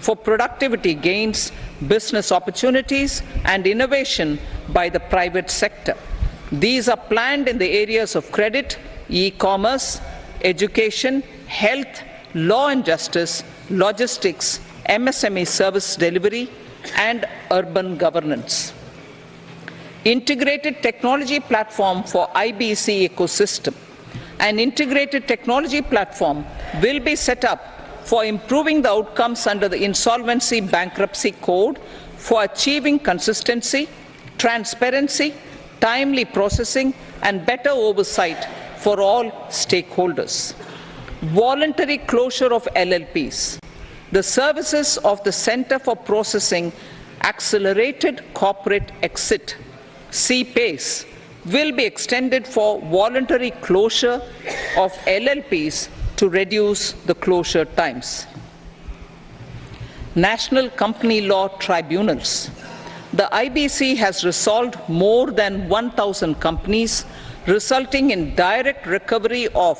for productivity gains, business opportunities, and innovation by the private sector. These are planned in the areas of credit, e-commerce, education, health, law and justice, logistics, MSME service delivery, and urban governance. Integrated technology platform for IBC ecosystem. An integrated technology platform will be set up for improving the outcomes under the Insolvency Bankruptcy Code for achieving consistency, transparency, timely processing, and better oversight for all stakeholders. Voluntary closure of LLPs. The services of the Center for Processing Accelerated Corporate Exit, CPACE, will be extended for voluntary closure of LLPs to reduce the closure times. National Company Law Tribunals. The IBC has resolved more than 1,000 companies, resulting in direct recovery of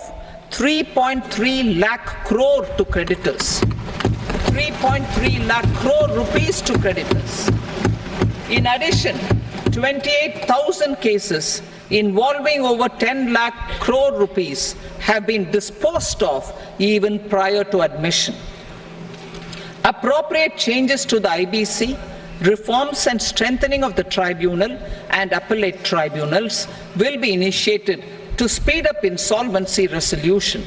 3.3 lakh crore to creditors. 3.3 lakh crore rupees to creditors. In addition, 28,000 cases involving over 10 lakh crore rupees have been disposed of even prior to admission. Appropriate changes to the IBC, reforms and strengthening of the tribunal and appellate tribunals will be initiated to speed up insolvency resolution.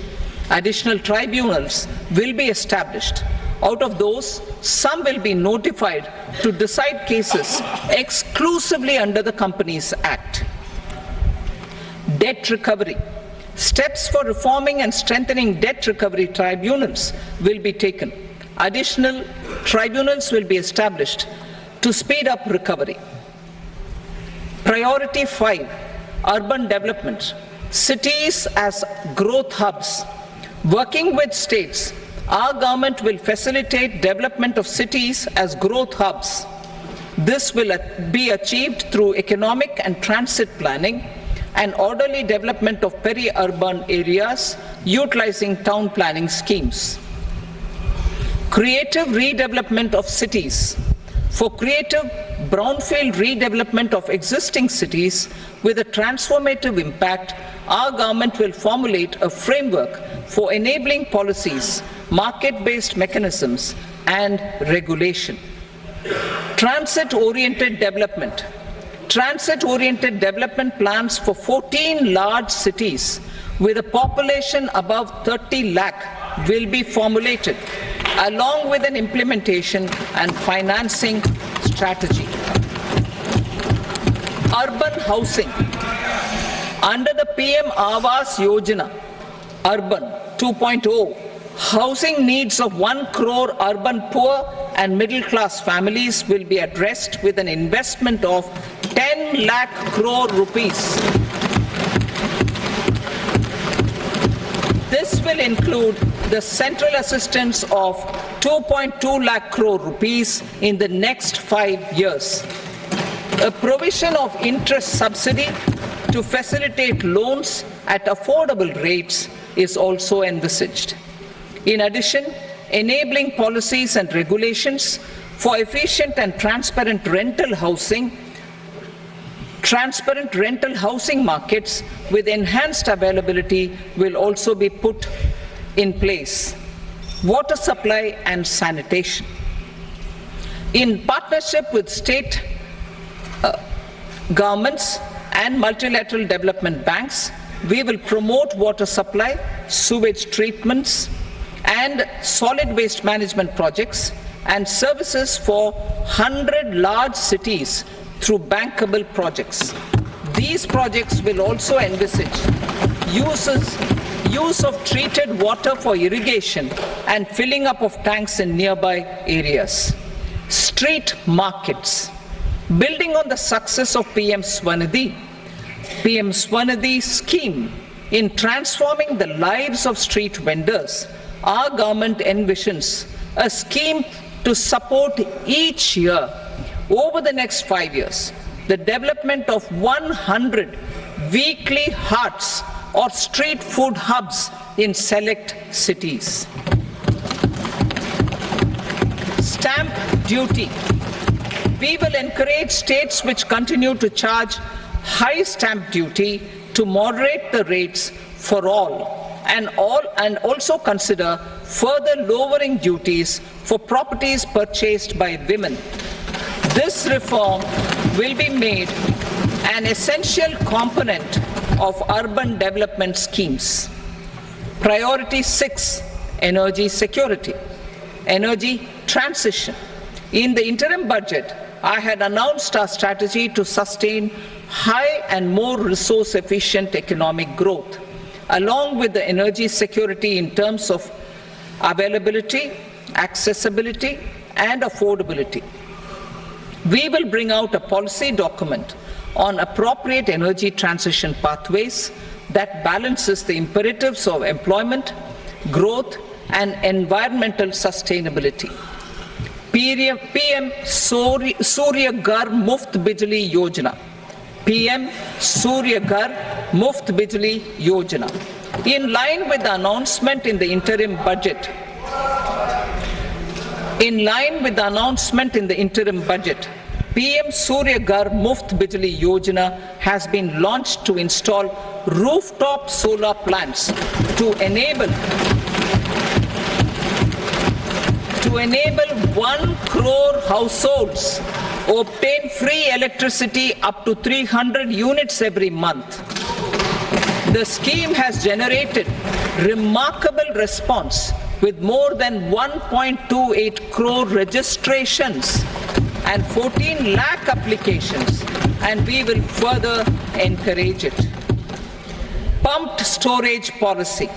Additional tribunals will be established. Out of those, some will be notified to decide cases exclusively under the Companies Act. Debt recovery. Steps for reforming and strengthening debt recovery tribunals will be taken. Additional tribunals will be established to speed up recovery. Priority 5, urban development. Cities as growth hubs. Working with states, our government will facilitate development of cities as growth hubs. This will be achieved through economic and transit planning and orderly development of peri-urban areas utilizing town planning schemes. Creative redevelopment of cities. For creative brownfield redevelopment of existing cities with a transformative impact, our government will formulate a framework for enabling policies, market-based mechanisms, and regulation. Transit-oriented development. Transit-oriented development plans for 14 large cities with a population above 30 lakh will be formulated, along with an implementation and financing strategy. Urban housing. Under the PM Awas Yojana, Urban 2.0, housing needs of 1 crore urban poor and middle-class families will be addressed with an investment of 10 lakh crore rupees. This will include the central assistance of 2.2 lakh crore rupees in the next 5 years. A provision of interest subsidy to facilitate loans at affordable rates is also envisaged. In addition, enabling policies and regulations for efficient and transparent rental housing markets with enhanced availability will also be put in place. Water supply and sanitation. In partnership with state governments and multilateral development banks, we will promote water supply, sewage treatments, and solid waste management projects and services for 100 large cities through bankable projects. These projects will also envisage use of treated water for irrigation and filling up of tanks in nearby areas. Street markets. Building on the success of PM Swanidhi scheme in transforming the lives of street vendors, our government envisions a scheme to support each year over the next 5 years the development of 100 weekly hearts or street food hubs in select cities. stamp duty. We will encourage states which continue to charge high stamp duty to moderate the rates for all and also consider further lowering duties for properties purchased by women. This reform will be made an essential component of urban development schemes. Priority 6, energy security, energy transition. In the interim budget, I had announced our strategy to sustain high and more resource-efficient economic growth, along with the energy security in terms of availability, accessibility, and affordability. We will bring out a policy document on appropriate energy transition pathways that balances the imperatives of employment, growth, and environmental sustainability. PM Surya Ghar Muft Bijli Yojana. PM Surya Ghar Muft Bijli Yojana. In line with the announcement in the interim budget, PM Surya Ghar Muft Bijli Yojana has been launched to install rooftop solar plants to enable 1 crore households obtain free electricity up to 300 units every month. The scheme has generated remarkable response with more than 1.28 crore registrations and 14 lakh applications, and we will further encourage it. Pumped storage policy.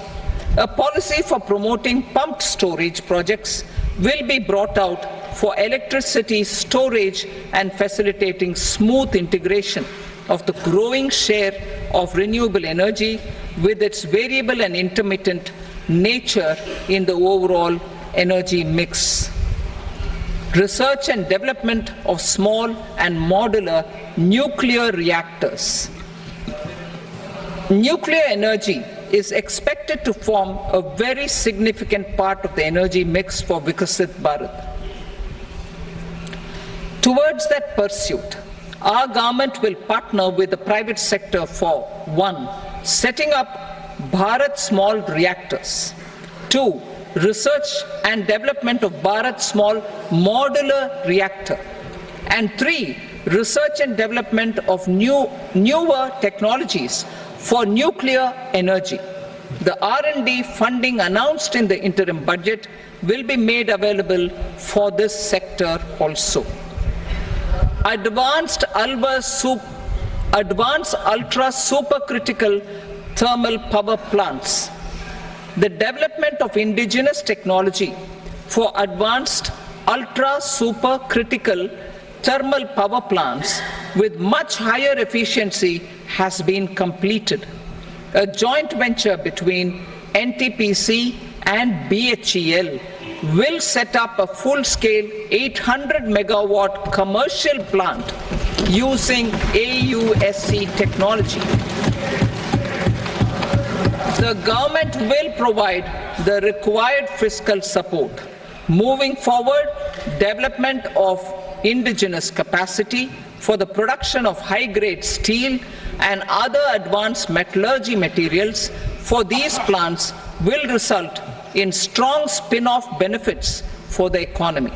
A policy for promoting pumped storage projects will be brought out for electricity storage and facilitating smooth integration of the growing share of renewable energy with its variable and intermittent nature in the overall energy mix. Research and development of small and modular nuclear reactors. Nuclear energy is expected to form a very significant part of the energy mix for Vikasit Bharat. Towards that pursuit, our government will partner with the private sector for 1. Setting up Bharat Small Reactors, 2. Research and development of Bharat Small Modular Reactor, and 3. Research and development of newer technologies for nuclear energy. The R&D funding announced in the interim budget will be made available for this sector also. Advanced ultra supercritical thermal power plants. The development of indigenous technology for advanced ultra supercritical thermal power plants with much higher efficiency has been completed. A joint venture between NTPC and BHEL will set up a full-scale 800 megawatt commercial plant using AUSC technology. The government will provide the required fiscal support. Moving forward, development of indigenous capacity for the production of high-grade steel and other advanced metallurgy materials for these plants will result in strong spin-off benefits for the economy.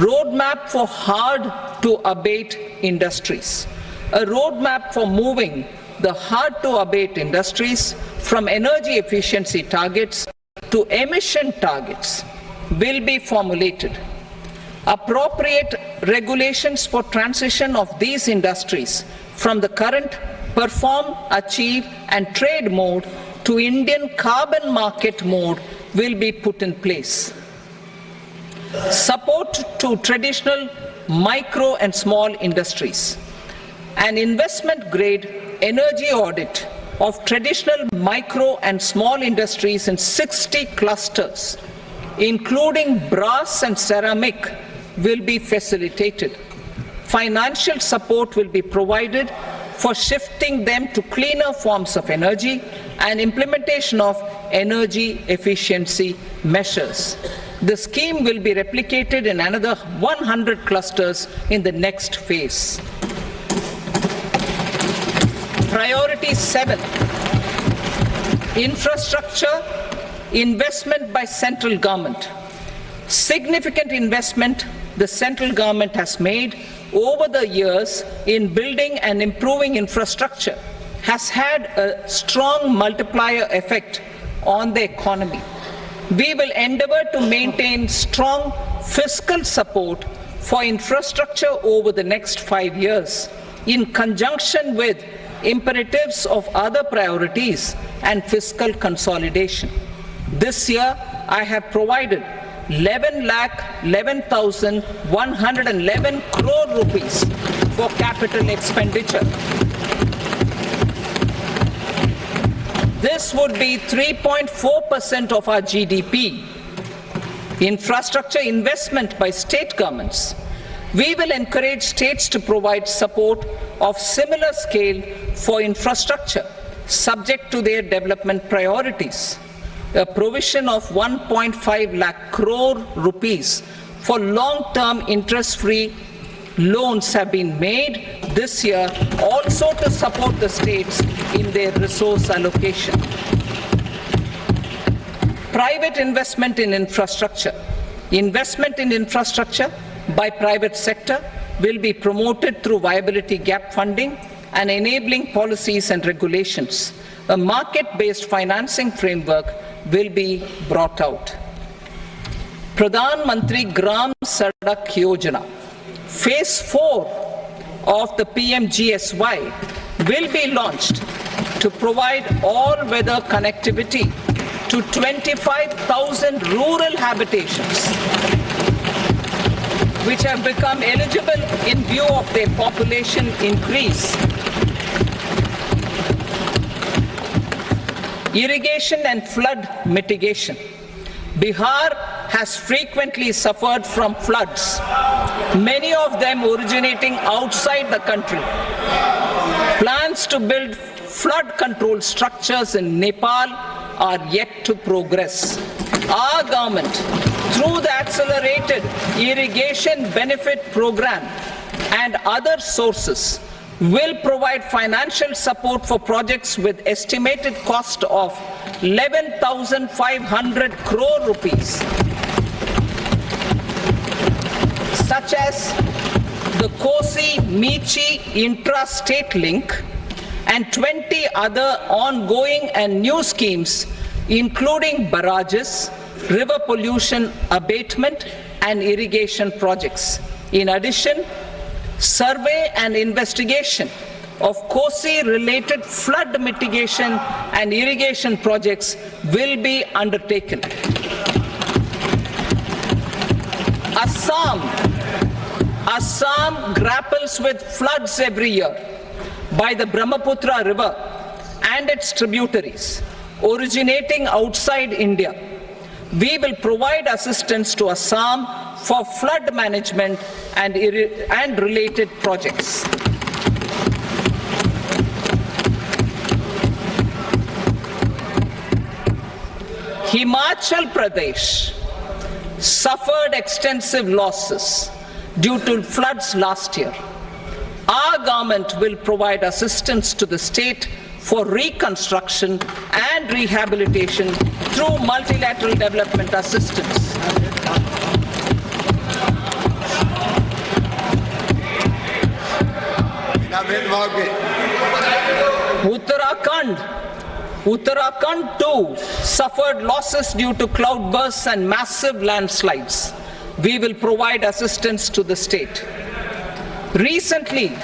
Roadmap for hard-to-abate industries. A roadmap for moving the hard-to-abate industries from energy efficiency targets to emission targets will be formulated. Appropriate regulations for transition of these industries from the current perform, achieve and trade mode to Indian carbon market mode will be put in place. Support to traditional micro and small industries. An investment-grade energy audit of traditional micro and small industries in 60 clusters, including brass and ceramic, will be facilitated. Financial support will be provided for shifting them to cleaner forms of energy and implementation of energy efficiency measures. The scheme will be replicated in another 100 clusters in the next phase. Priority 7, infrastructure investment by central government. Significant investment the central government has made over the years in building and improving infrastructure has had a strong multiplier effect on the economy. We will endeavour to maintain strong fiscal support for infrastructure over the next 5 years in conjunction with imperatives of other priorities and fiscal consolidation. This year, I have provided 11,11,111 crore rupees for capital expenditure. This would be 3.4% of our GDP. Infrastructure investment by state governments. We will encourage states to provide support of similar scale for infrastructure, subject to their development priorities. A provision of 1.5 lakh crore rupees for long-term interest-free loans have been made this year also to support the states in their resource allocation. Private investment in infrastructure. Investment in infrastructure by private sector will be promoted through viability gap funding and enabling policies and regulations. A market-based financing framework will be brought out. Pradhan Mantri Gram Sadak Yojana. Phase 4 of the PMGSY will be launched to provide all-weather connectivity to 25,000 rural habitations which have become eligible in view of their population increase. Irrigation and flood mitigation. Bihar has frequently suffered from floods, many of them originating outside the country. Plans to build flood control structures in Nepal are yet to progress. Our government, through the Accelerated Irrigation Benefit Program and other sources, will provide financial support for projects with estimated cost of 11,500 crore rupees, such as the Kosi-Michi intra-state link and 20 other ongoing and new schemes, including barrages, river pollution abatement and irrigation projects. In addition, survey and investigation of Kosi-related flood mitigation and irrigation projects will be undertaken. Assam grapples with floods every year by the Brahmaputra River and its tributaries originating outside India. We will provide assistance to Assam for flood management and related projects. Himachal Pradesh suffered extensive losses due to floods last year. Our government will provide assistance to the state for reconstruction and rehabilitation through multilateral development assistance. Uttarakhand too suffered losses due to cloudbursts and massive landslides. We will provide assistance to the state. Recently,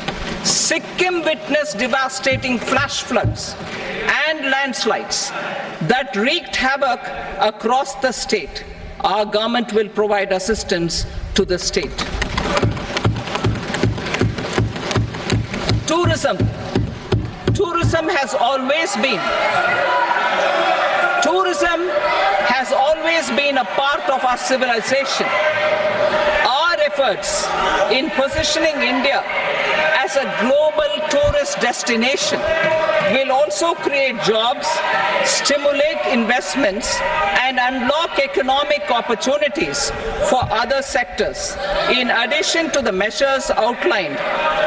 Sikkim witnessed devastating flash floods and landslides that wreaked havoc across the state. Our government will provide assistance to the state. Tourism has always been a part of our civilization. Our efforts in positioning India as a global tourist destination will also create jobs, stimulate investments, and unlock economic opportunities for other sectors. In addition to the measures outlined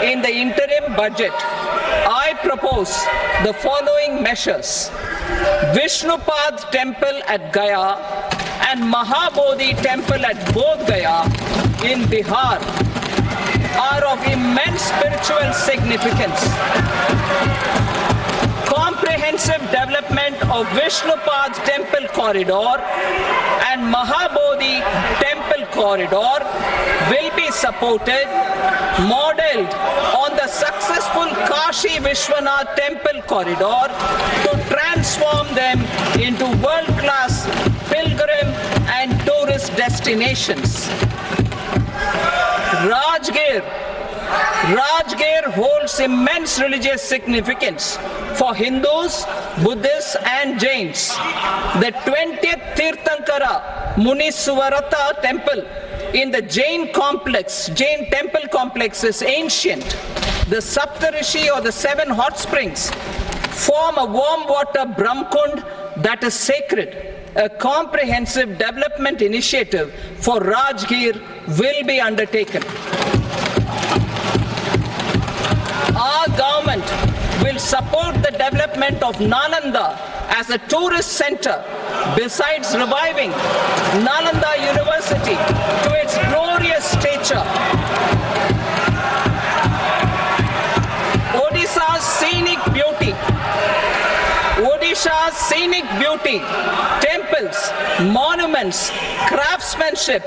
in the interim budget, I propose the following measures. Vishnupad Temple at Gaya and Mahabodhi Temple at Bodh Gaya in Bihar are of immense spiritual significance. Comprehensive development of Vishnupad Temple Corridor and Mahabodhi Temple Corridor will be supported, modeled on the successful Kashi Vishwanath Temple Corridor to transform them into world-class pilgrim and tourist destinations. Rajgir holds immense religious significance for Hindus, Buddhists and Jains. The 20th Tirthankara Muniswarata temple in the Jain temple complex is ancient. The Saptarishi or the 7 hot springs form a warm water Brahmkund that is sacred. A comprehensive development initiative for Rajgir will be undertaken. Our government will support the development of Nalanda as a tourist center, besides reviving Nalanda University to its glorious stature. Odisha's scenic beauty, temples, monuments, craftsmanship,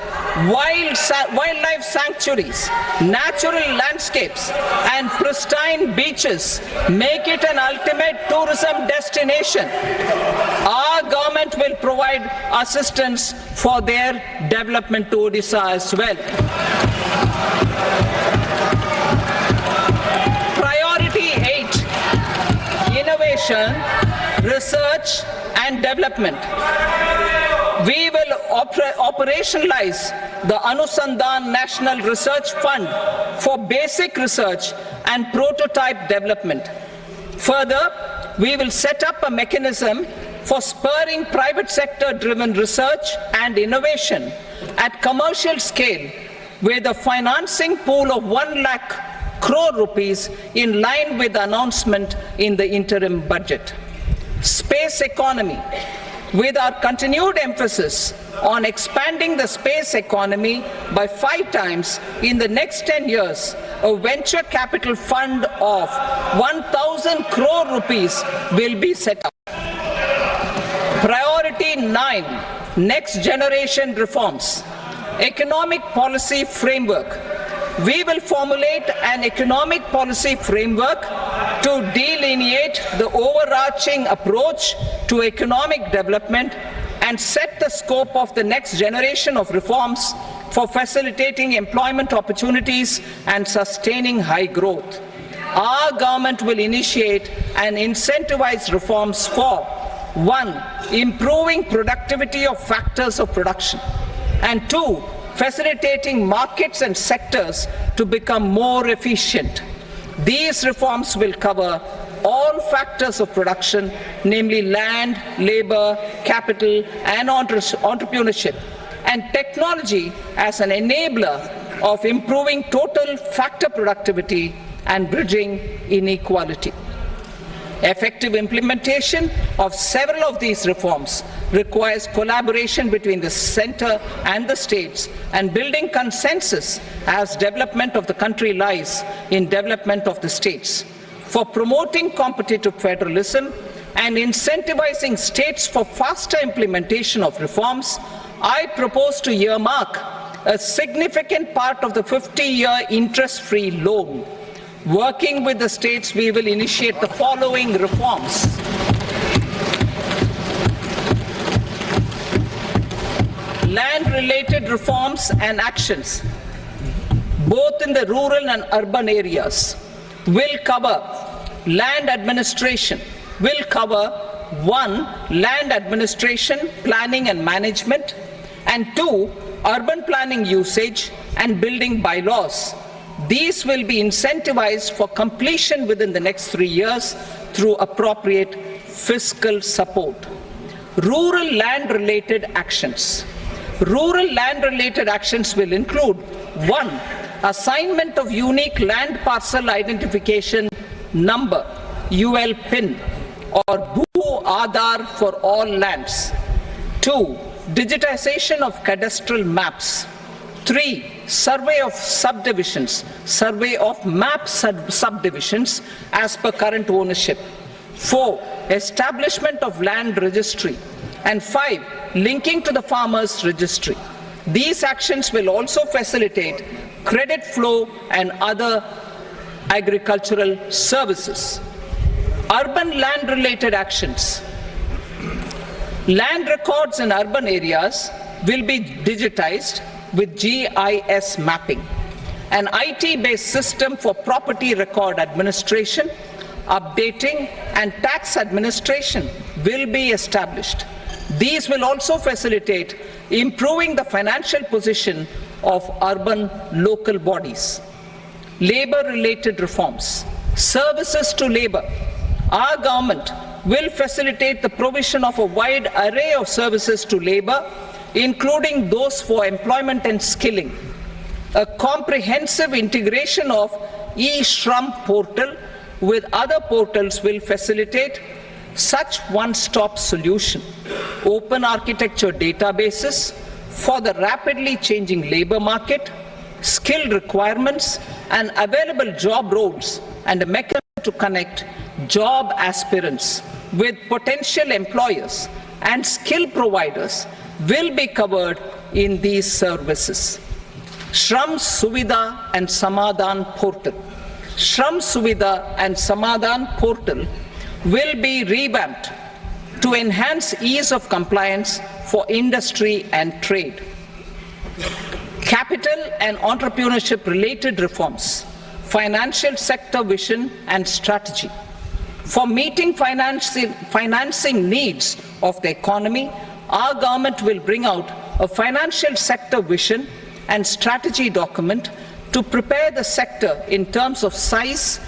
wildlife sanctuaries, natural landscapes, and pristine beaches make it an ultimate tourism destination. Our government will provide assistance for their development to Odisha as well. Priority 8, innovation, research and development. We will operationalize the Anusandhan National Research Fund for basic research and prototype development. Further, we will set up a mechanism for spurring private sector driven research and innovation at commercial scale with a financing pool of 1 lakh crore rupees in line with the announcement in the interim budget. Space economy. With our continued emphasis on expanding the space economy by 5 times in the next 10 years, a venture capital fund of 1,000 crore rupees will be set up. Priority 9, next generation reforms. Economic policy framework. We will formulate an economic policy framework to delineate the overarching approach to economic development and set the scope of the next generation of reforms for facilitating employment opportunities and sustaining high growth. Our government will initiate and incentivize reforms for 1. Improving productivity of factors of production, and 2. Facilitating markets and sectors to become more efficient. These reforms will cover all factors of production, namely land, labor, capital, and entrepreneurship, and technology as an enabler of improving total factor productivity and bridging inequality. Effective implementation of several of these reforms requires collaboration between the center and the states and building consensus as development of the country lies in development of the states. For promoting competitive federalism and incentivizing states for faster implementation of reforms, I propose to earmark a significant part of the 50-year interest-free loan. Working with the states, we will initiate the following reforms. Land-related reforms and actions, both in the rural and urban areas, will cover land administration, will cover 1. Land administration, planning and management, and 2. urban planning usage and building bylaws. These will be incentivized for completion within the next 3 years through appropriate fiscal support. Rural land-related actions. Rural land-related actions will include 1. Assignment of unique land parcel identification number, UL PIN, or Bhu Aadhaar for all lands. 2. Digitization of cadastral maps. 3. Survey of subdivisions, survey of map subdivisions as per current ownership. 4. Establishment of land registry. And 5. Linking to the farmers registry. These actions will also facilitate credit flow and other agricultural services. Urban land-related actions. Land records in urban areas will be digitized with GIS mapping. An IT-based system for property record administration, updating, and tax administration will be established. These will also facilitate improving the financial position of urban local bodies. Labor-related reforms. Services to labor. Our government will facilitate the provision of a wide array of services to labor, including those for employment and skilling. A comprehensive integration of e-Shram portal with other portals will facilitate such one-stop solution. Open architecture databases for the rapidly changing labor market, skill requirements, and available job roles, and a mechanism to connect job aspirants with potential employers and skill providers will be covered in these services. Shram Suvidha and Samadhan portal. Shram Suvidha and Samadhan portal will be revamped to enhance ease of compliance for industry and trade. Capital and entrepreneurship related reforms, financial sector vision and strategy. For meeting financing needs of the economy, our government will bring out a financial sector vision and strategy document to prepare the sector in terms of size,